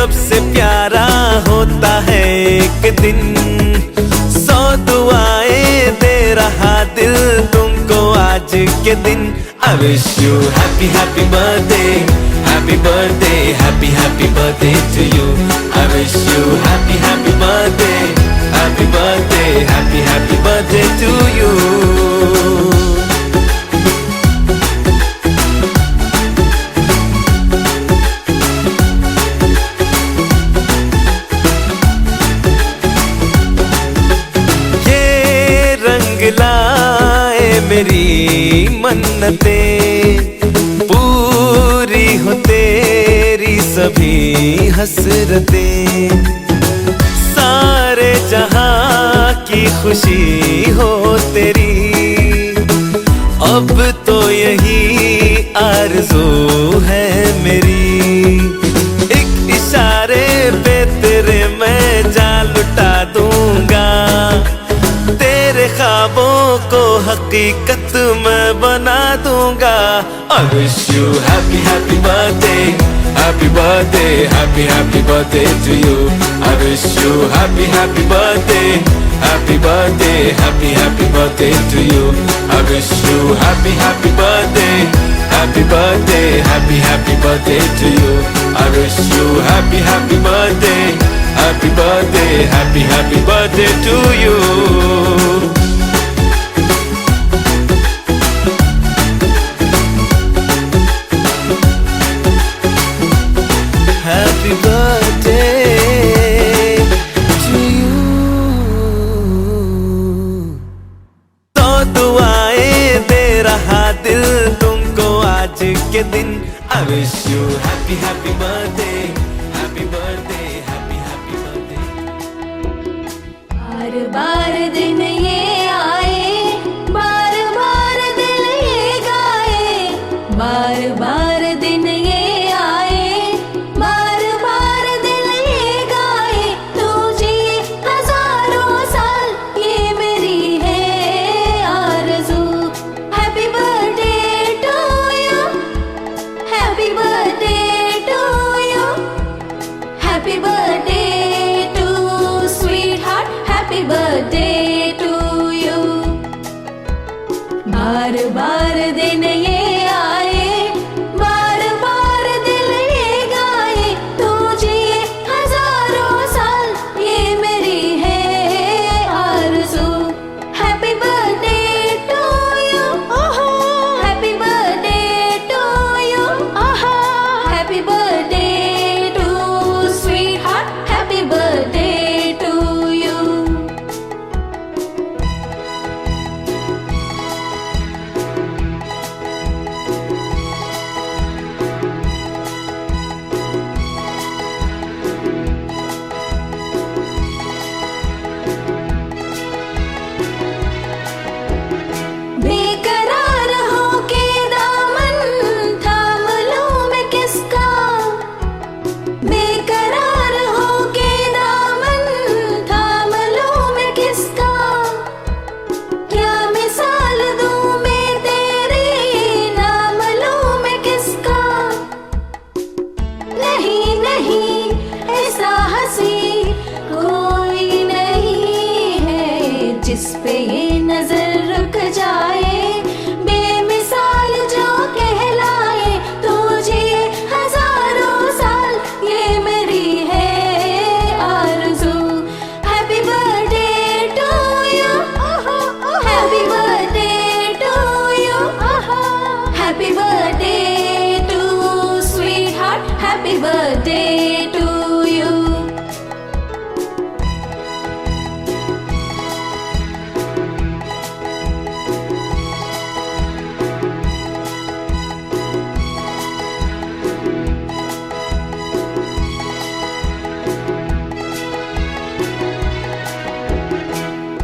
सबसे प्यारा होता है एक दिन। 100 दुआएं दे रहा दिल तुमको आज के दिन। I wish you happy happy birthday, happy birthday, happy happy birthday to you. I wish you happy happy birthday, happy birthday, happy happy birthday to you. लाए मेरी मन्नतें, पूरी हो तेरी सभी हसरतें। सारे जहां की खुशी हो तेरी, अब तो यही आरज़ू है मेरी। एक इशारे पे तेरे मैं जान लुटा दूंगा, तेरे ख्वाबों को हकीकत मैं बना दूंगा। I wish you happy happy birthday, happy birthday, happy happy birthday to you. I wish you happy happy birthday, happy birthday, happy happy birthday to you. I wish you happy happy birthday, happy birthday, happy happy birthday to you. I wish you happy happy birthday, happy birthday, happy happy birthday to you. Happy birthday to you. 100 दुआएं दे रहा दिल तुमको आज के दिन। I wish you happy happy birthday, happy birthday, happy happy birthday. बार बार दिन ये आए, बार बार दिल ये गाए। बार बार दिन ये आए, बार बार दिल ये गाए। तू जी हजारों साल ये मेरी है आरज़ू। Happy birthday to you, happy birthday to you, happy birthday to sweetheart, happy birthday to you. बार बार दिन ये आए, बार बार दिल ये गाए। तू जी हजारों साल ये मेरी है आरज़ू। Happy birthday to you, happy birthday to you, happy birthday to sweetheart, happy birthday to you. बेकरार हो के दामन थाम लूं मैं किसका। बेकरार हो के दामन थाम लूं मैं किसका। क्या मिसाल दूं मैं तेरी, नाम लूं मैं किसका। नहीं नहीं ऐसा हंसी कोई नहीं है, जिस पे ये नजर रुक जाए। बेमिसाल जो कहलाए, तुझे हजारों साल ये मेरी है आरज़ू। Happy birthday to you, happy birthday to you, happy birthday to sweetheart, happy birthday to you.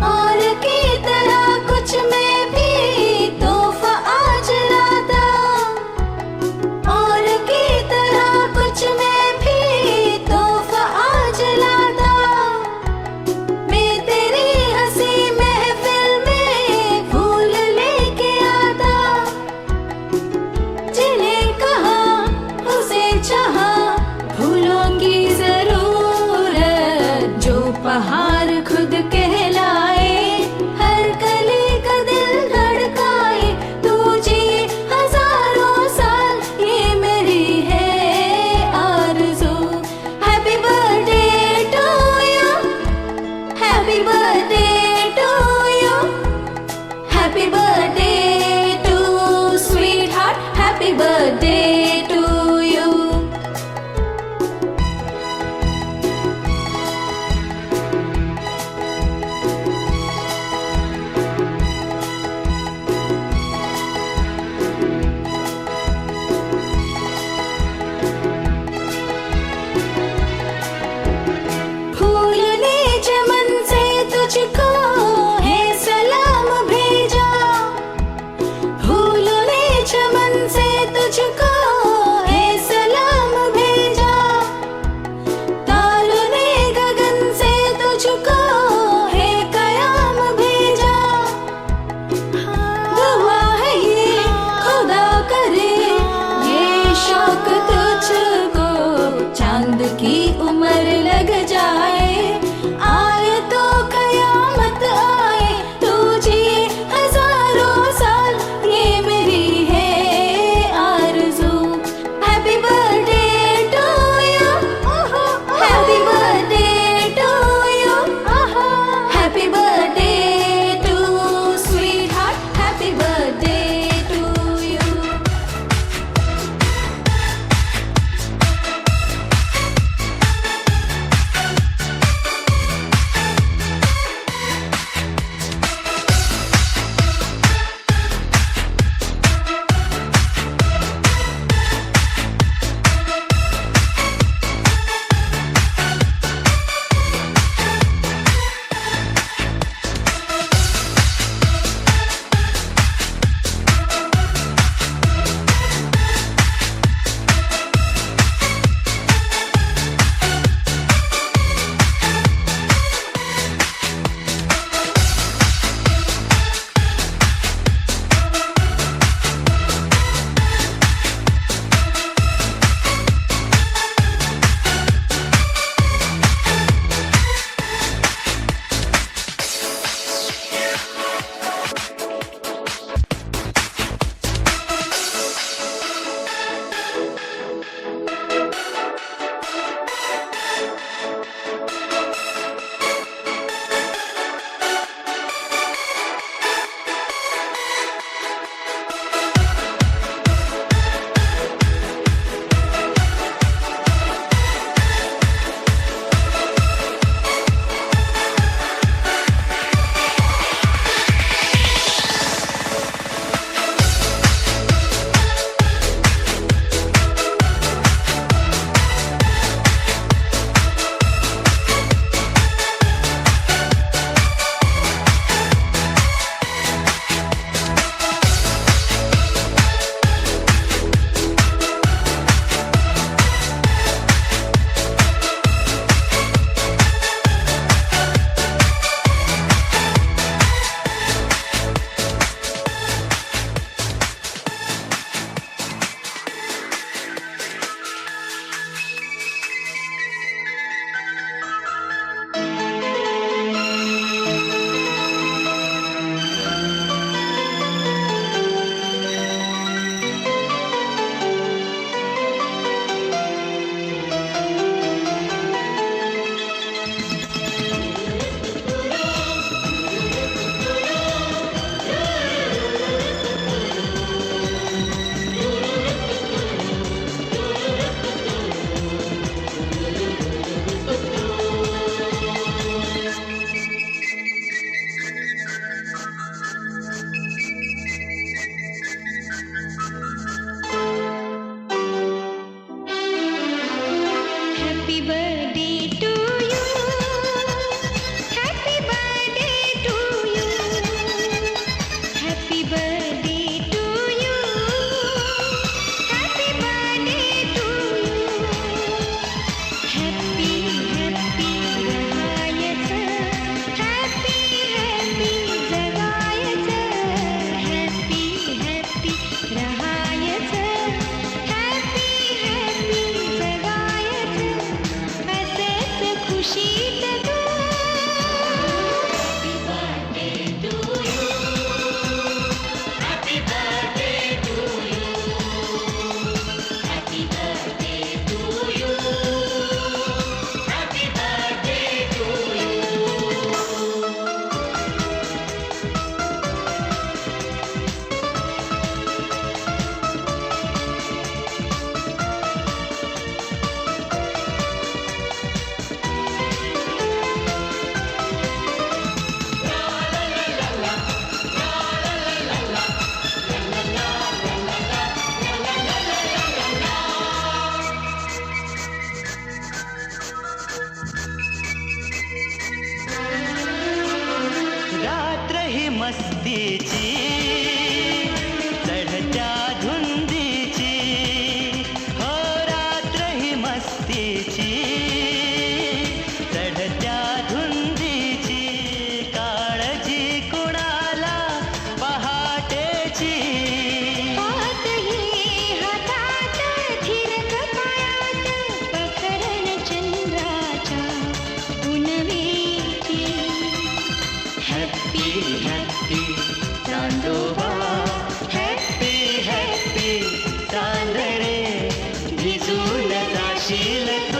और की तरह कुछ मैं भी तोहफा आज लाता। और की तरह कुछ मैं भी बर्थडे टू यू। फूल ने चमन से तुझको है सलाम भेजा, फूल ने चमन से तुझको है सलाम भेजा, ताल ने गगन से तुझको है कयाम भेजा। दुआ है ये खुदा करे ये शौक तुझको चांद की उम्र लग जाए, आए तो कयामत आए, तू जिए हजारों साल, ये मेरी है आरज़ू। जाशील तू.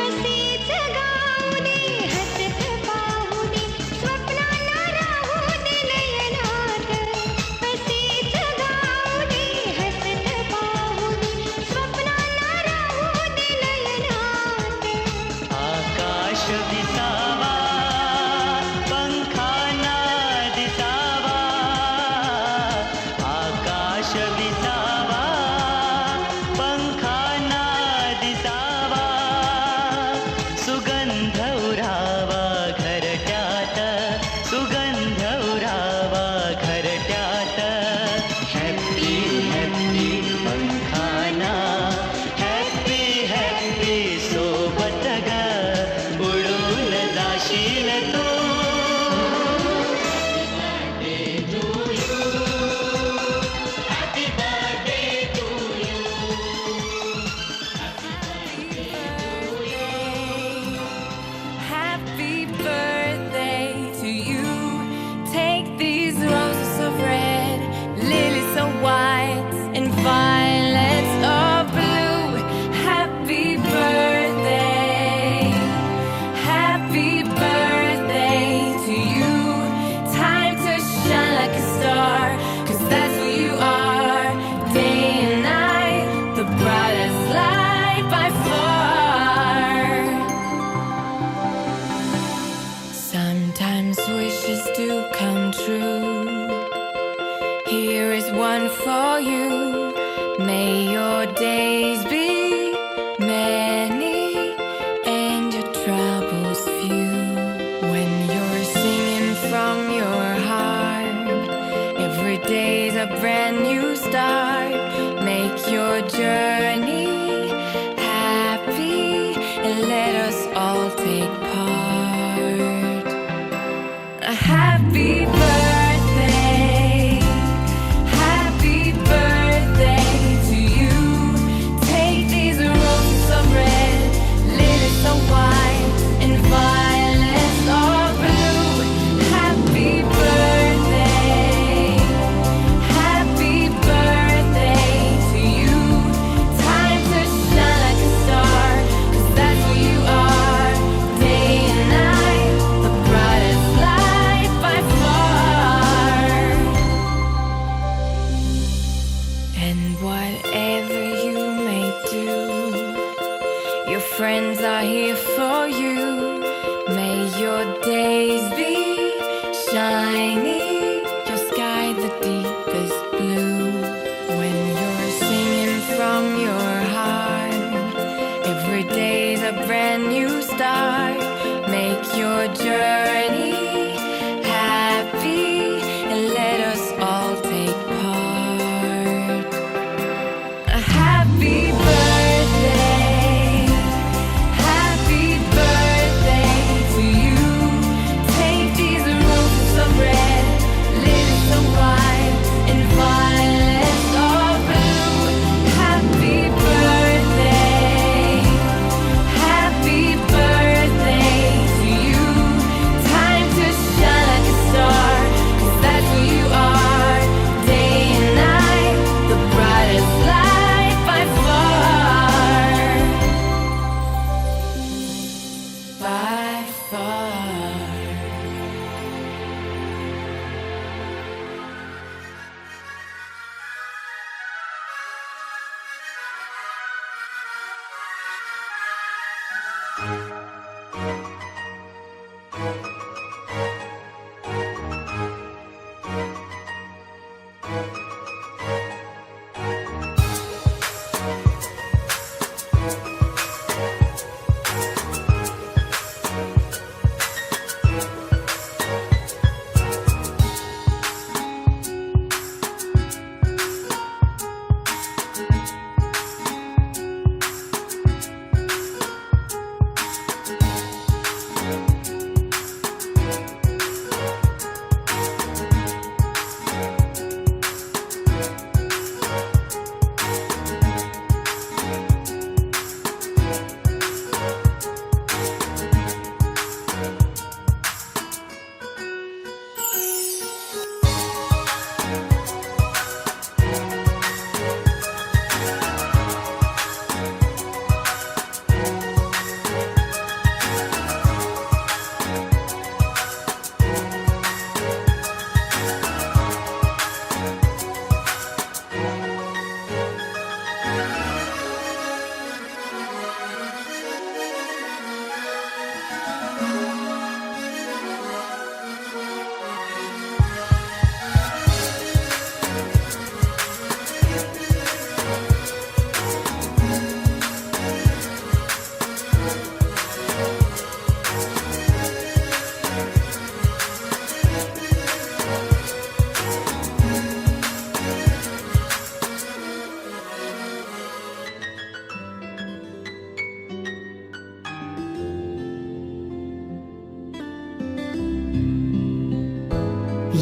असेच गाऊ दे हसत पाहू दे स्वप्नांना राहू दे नयनात. असेच गाऊ दे हसत पाहू दे स्वप्नांना राहू दे नयनात. आकाश दिसावा पंखाना दिसावा. आकाश दिसावा पंखाना दिसावा. सुगंध उरावा घरट्यात. सुगंध उरावा घरट्यात. हॅपी हॅपी पंखाना. हॅपी हॅपी सोबत ग उडून जाशील तू. Happy birthday to you. Take these roses of red, lilies of white, and violets of blue. Happy birthday. Happy birthday to you. Time to shine like a star, 'cause that's who you are. Day and night, the brightest light by far. Sometimes wishes do come true. Here is one for you. May your days be many and your troubles few. When you're singing from your heart, every day's a brand new start. Make your journey happy and let us all take part. A happy birthday. Happy birthday to you. Take these roses of red, lilies of white, and violets of blue. Happy birthday. Happy birthday to you. Time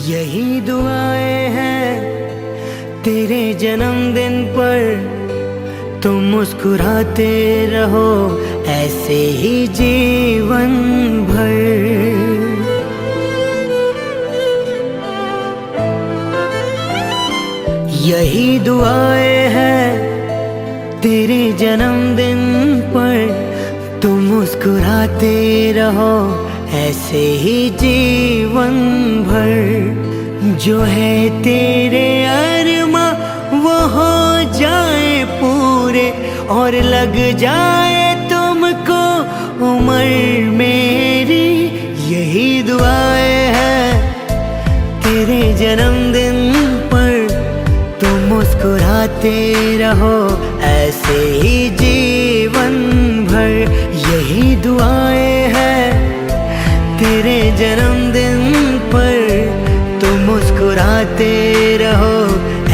यही दुआएं हैं तेरे जन्मदिन पर, तुम मुस्कुराते रहो ऐसे ही जीवन भर। यही दुआएं हैं तेरे जन्मदिन पर, तुम मुस्कुराते रहो ऐसे ही जीवन भर। जो है तेरे अरमा वो हो जाए पूरे, और लग जाए तुमको उम्र मेरी। यही दुआएं हैं तेरे जन्मदिन पर, तुम मुस्कुराते रहो ऐसे ही जीवन भर। यही दुआएं हैं तेरे जन्मदिन पर, तुम मुस्कुराते रहो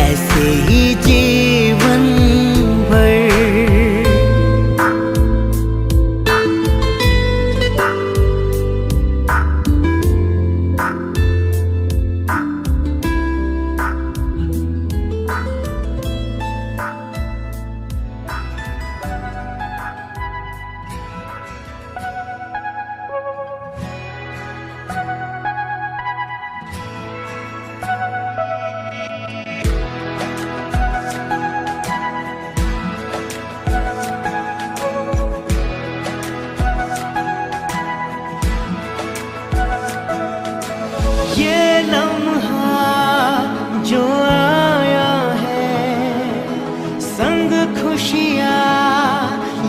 ऐसे ही जीवन भर। ये लम्हा जो आया है संग खुशियाँ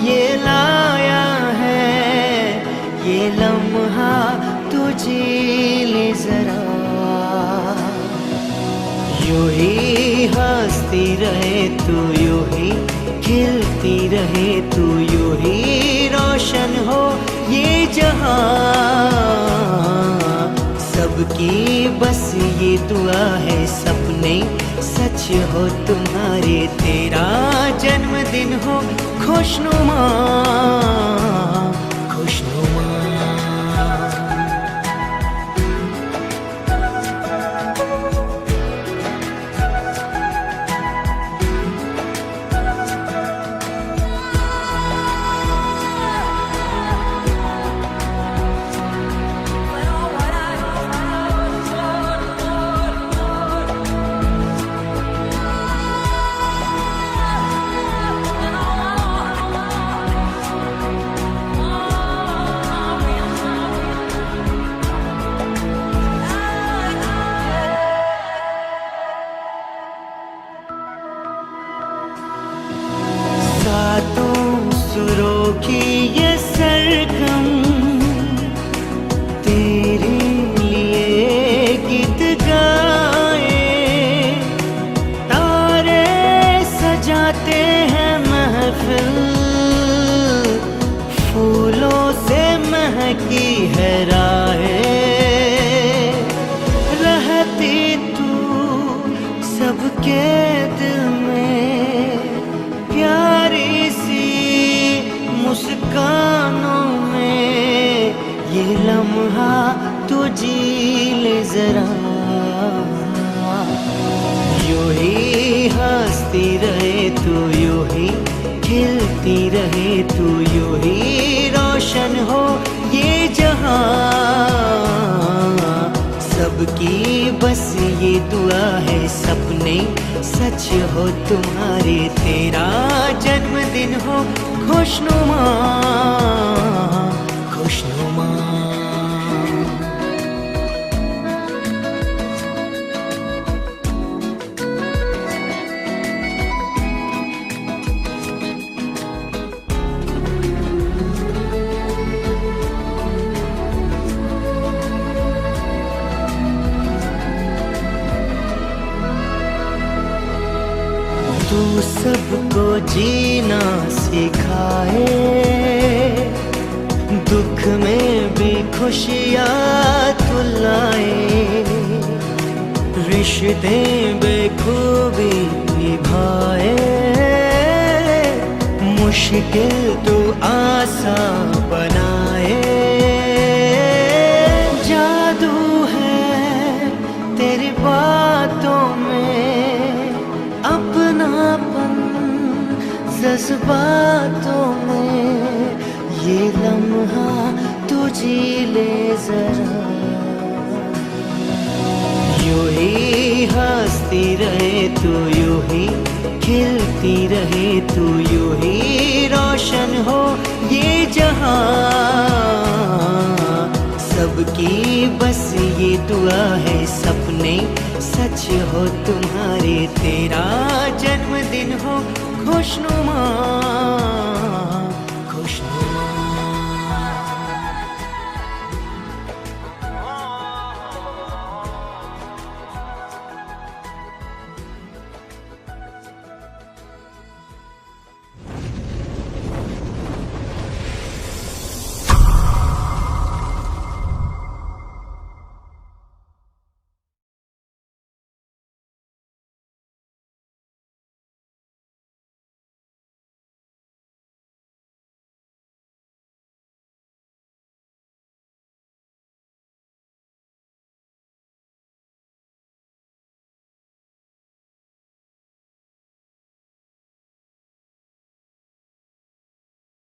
ये लाया है, ये लम्हा तू जी ले जरा। यूं ही हंसती रहे तू, यूं ही खिलती रहे तू, यूं ही रोशन हो ये जहां। सबकी बस ये दुआ है सपने सच हो तुम्हारे, तेरा जन्मदिन हो खुशनुमा खुशनुमा। सातों सुरों की ये सरगम तेरे लिए गीत गाए। तारे सजाते हैं महफिल, फूलों से महकी है राहें। रहती तू सबके दिल में, प्यारी सी मुस्कानों में। ये लम्हा तू जी ले जरा। यूं ही हंसती रहे तू, यूं ही खिलती रहे तू, यूं ही रोशन हो ये जहां। सबकी बस ये दुआ है सपने सच हो तुम्हारे, तेरा जन्मदिन हो खुशनुमा खुशनुमा। तू सबको जीना सिखाए, दुख में भी खुशियाँ तू लाए। रिश्ते बेखूबी निभाए, मुश्किल तू आसान बनाए। जादू है तेरे जज्बातों में ये लम्हा तू जी ले जरा। यूं ही हंसती रहे तू, यूं ही खिलती रहे तू, यूं ही रोशन हो ये जहां। सबकी बस ये दुआ है सपने सच हो तुम्हारे, तेरा जन्मदिन हो खुशनुमा।